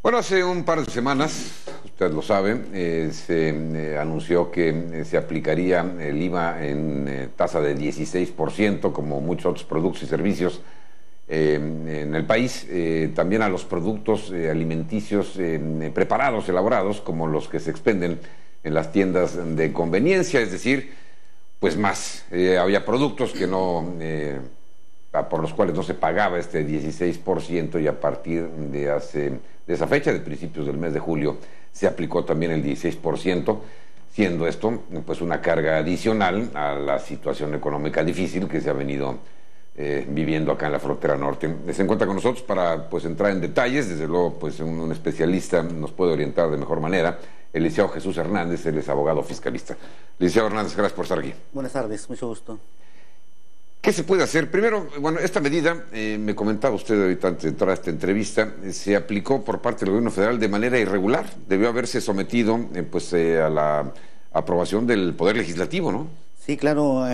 Bueno, hace un par de semanas, usted lo sabe, se anunció que se aplicaría el IVA en tasa de 16%, como muchos otros productos y servicios en el país, también a los productos alimenticios preparados, elaborados, como los que se expenden en las tiendas de conveniencia, es decir, pues más. Había productos que no... por los cuales no se pagaba este 16%, y a partir de esa fecha, de principios del mes de julio, se aplicó también el 16%, siendo esto pues una carga adicional a la situación económica difícil que se ha venido viviendo acá en la frontera norte. Se encuentra con nosotros para pues entrar en detalles. Desde luego pues un especialista nos puede orientar de mejor manera, el licenciado Jesús Hernández. Él es abogado fiscalista. Licenciado Hernández, gracias por estar aquí. Buenas tardes, mucho gusto. ¿Qué se puede hacer? Primero, bueno, esta medida, me comentaba usted ahorita antes de entrar a esta entrevista, se aplicó por parte del gobierno federal de manera irregular. Debió haberse sometido a la aprobación del Poder Legislativo, ¿no? Sí, claro.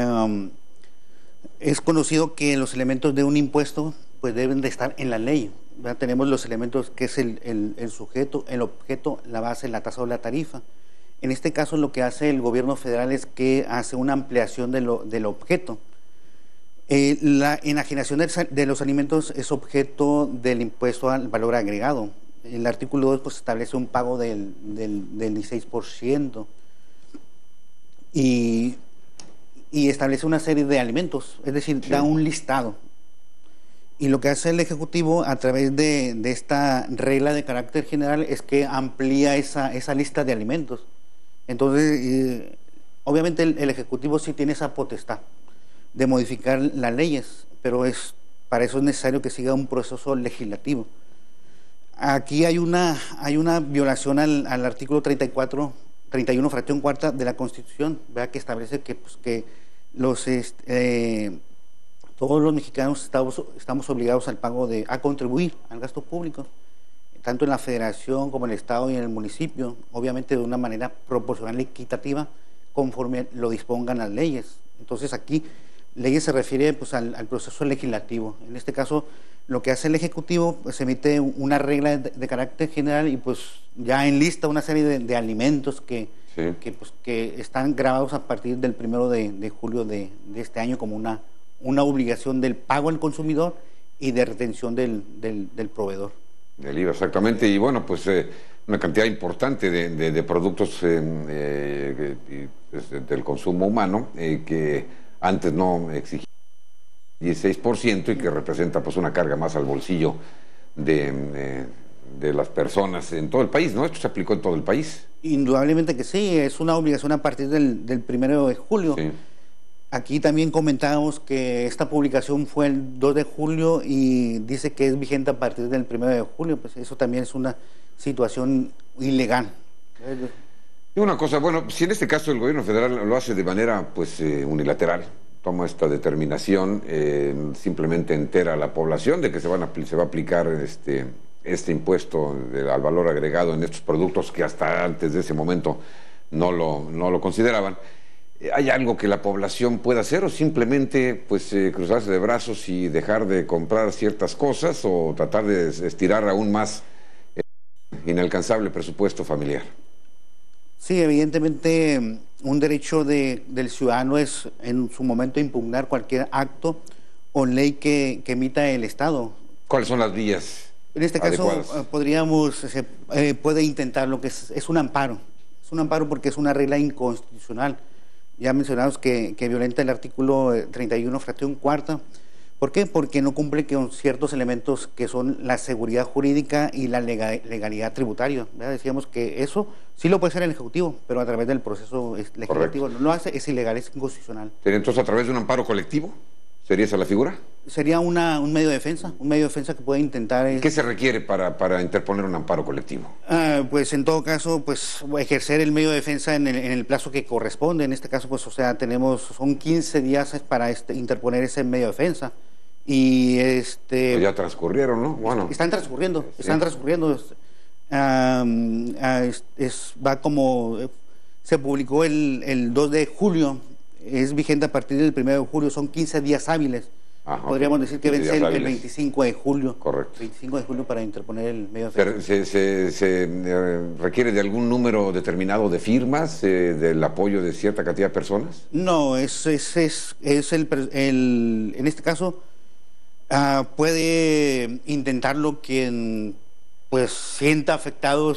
Es conocido que los elementos de un impuesto pues deben de estar en la ley. Ya tenemos los elementos que es el sujeto, el objeto, la base, la tasa o la tarifa. En este caso lo que hace el gobierno federal es que hace una ampliación del objeto. La enajenación de los alimentos es objeto del impuesto al valor agregado. El artículo 2 pues, establece un pago del 16% y establece una serie de alimentos, es decir, da un listado. Y lo que hace el Ejecutivo a través de esta regla de carácter general es que amplía esa lista de alimentos. Entonces, obviamente el Ejecutivo sí tiene esa potestad de modificar las leyes, pero para eso es necesario que siga un proceso legislativo. Aquí hay una violación al artículo 31, fracción cuarta de la Constitución, ¿verdad? Que establece que todos los mexicanos estamos obligados al pago a contribuir al gasto público, tanto en la federación como en el estado y en el municipio, obviamente de una manera proporcional y equitativa, conforme lo dispongan las leyes. Entonces aquí leyes se refiere pues, al proceso legislativo. En este caso, lo que hace el Ejecutivo, pues emite una regla de carácter general y pues ya enlista una serie de alimentos que están grabados a partir del 1 de julio de este año como una obligación del pago al consumidor y de retención del proveedor. Del IVA, exactamente. Y bueno, pues una cantidad importante de productos del consumo humano que antes no exigía 16% y que representa pues una carga más al bolsillo de las personas en todo el país, ¿no? Esto se aplicó en todo el país. Indudablemente que sí, es una obligación a partir del 1 de julio. Sí. Aquí también comentábamos que esta publicación fue el 2 de julio y dice que es vigente a partir del 1 de julio, pues eso también es una situación ilegal. Y una cosa, bueno, si en este caso el gobierno federal lo hace de manera pues unilateral, toma esta determinación, simplemente entera a la población de que se va a aplicar este impuesto al valor agregado en estos productos que hasta antes de ese momento no lo consideraban. ¿Hay algo que la población pueda hacer o simplemente pues cruzarse de brazos y dejar de comprar ciertas cosas o tratar de estirar aún más el inalcanzable presupuesto familiar? Sí, evidentemente un derecho del ciudadano es en su momento impugnar cualquier acto o ley que emita el Estado. ¿Cuáles son las vías en este adecuadas? Caso puede intentar lo que es un amparo. Es un amparo porque es una regla inconstitucional. Ya mencionamos que violenta el artículo 31, fracción cuarta. ¿Por qué? Porque no cumple con ciertos elementos que son la seguridad jurídica y la legalidad tributaria. ¿Verdad? Decíamos que eso sí lo puede hacer el Ejecutivo, pero a través del proceso legislativo. Correcto. No lo hace, es ilegal, es inconstitucional. ¿Sería entonces a través de un amparo colectivo? ¿Sería esa la figura? Sería un medio de defensa, que puede intentar... ¿Qué se requiere para interponer un amparo colectivo? Pues en todo caso, pues ejercer el medio de defensa en el plazo que corresponde. En este caso, pues son 15 días para interponer ese medio de defensa. Y pues ya transcurrieron, ¿no? Bueno. Están transcurriendo. Se publicó el 2 de julio, es vigente a partir del 1 de julio, son 15 días hábiles. Podríamos decir que vence el 25 de julio. Correcto. 25 de julio para interponer el medio de ¿Se requiere de algún número determinado de firmas, del apoyo de cierta cantidad de personas? No, en este caso puede intentarlo quien pues sienta afectado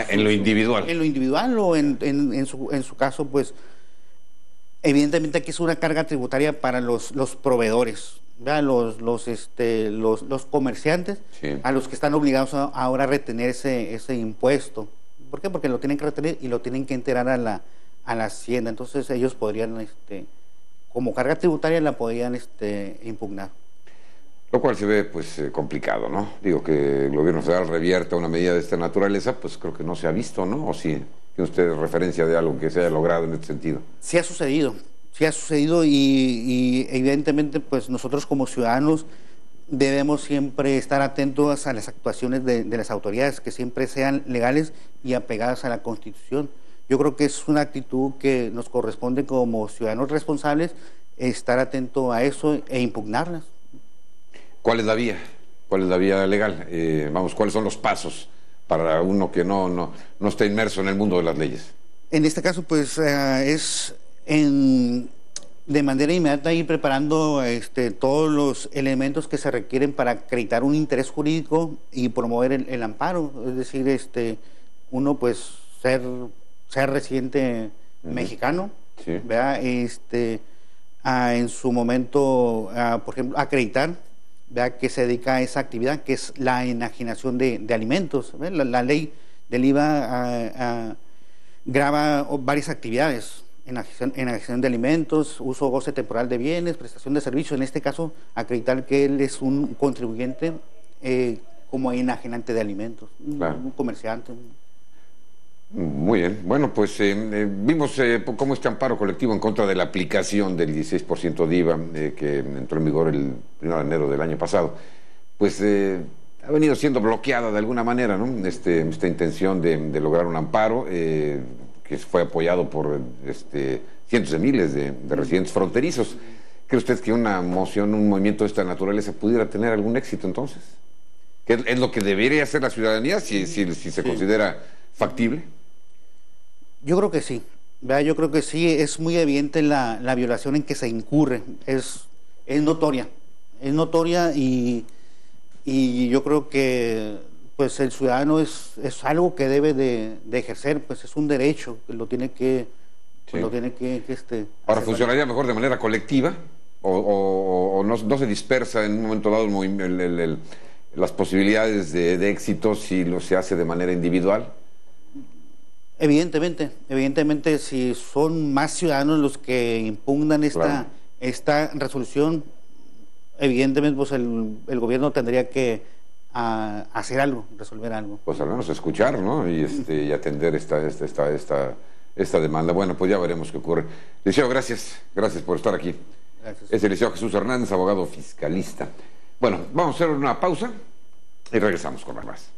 en lo individual. En lo individual o en su caso, pues evidentemente aquí es una carga tributaria para los proveedores, ¿verdad? Los comerciantes, sí, a los que están obligados ahora a retener ese impuesto. ¿Por qué? Porque lo tienen que retener y lo tienen que enterar a la hacienda. Entonces ellos podrían, como carga tributaria, la podrían impugnar. Lo cual se ve pues complicado, ¿no? Digo, que el gobierno federal revierta una medida de esta naturaleza, pues creo que no se ha visto, ¿no? ¿O sí? ¿Tiene usted referencia de algo que se haya logrado en este sentido? Sí ha sucedido y evidentemente pues nosotros como ciudadanos debemos siempre estar atentos a las actuaciones de las autoridades, que siempre sean legales y apegadas a la Constitución. Yo creo que es una actitud que nos corresponde como ciudadanos responsables estar atento a eso e impugnarlas. ¿Cuál es la vía? ¿Cuál es la vía legal? ¿Cuáles son los pasos para uno que no está inmerso en el mundo de las leyes? En este caso, pues, es de manera inmediata ir preparando todos los elementos que se requieren para acreditar un interés jurídico y promover el amparo. Es decir, uno, pues, ser residente mexicano, sí, ¿verdad? En su momento, por ejemplo, acreditar, ¿verdad?, que se dedica a esa actividad, que es la enajenación de alimentos. La ley del IVA grava varias actividades: enajenación de alimentos, uso o goce temporal de bienes, prestación de servicios. En este caso, acreditar que él es un contribuyente como enajenante de alimentos, claro, un comerciante. Muy bien. Bueno, pues vimos cómo este amparo colectivo en contra de la aplicación del 16% de IVA que entró en vigor el 1 de enero del año pasado, pues ha venido siendo bloqueada de alguna manera, ¿no? Esta intención de lograr un amparo que fue apoyado por cientos de miles de residentes fronterizos. ¿Cree usted que una moción, un movimiento de esta naturaleza pudiera tener algún éxito entonces? ¿Qué es lo que debería hacer la ciudadanía si se considera factible? Yo creo que sí, ¿verdad? Yo creo que sí, es muy evidente la violación en que se incurre, es notoria y yo creo que pues el ciudadano es algo que debe de ejercer, pues es un derecho que lo tiene que, sí, pues, lo tiene que Ahora, ¿funcionaría mejor de manera colectiva o no se dispersa en un momento dado las posibilidades de éxito si se hace de manera individual? Evidentemente, si son más ciudadanos los que impugnan claro, esta resolución, evidentemente pues el gobierno tendría que hacer algo, resolver algo. Pues al menos escuchar, ¿no? Y atender esta demanda. Bueno, pues ya veremos qué ocurre. Liceo, gracias por estar aquí. Gracias. Es el Liceo Jesús Hernández, abogado fiscalista. Bueno, vamos a hacer una pausa y regresamos con más.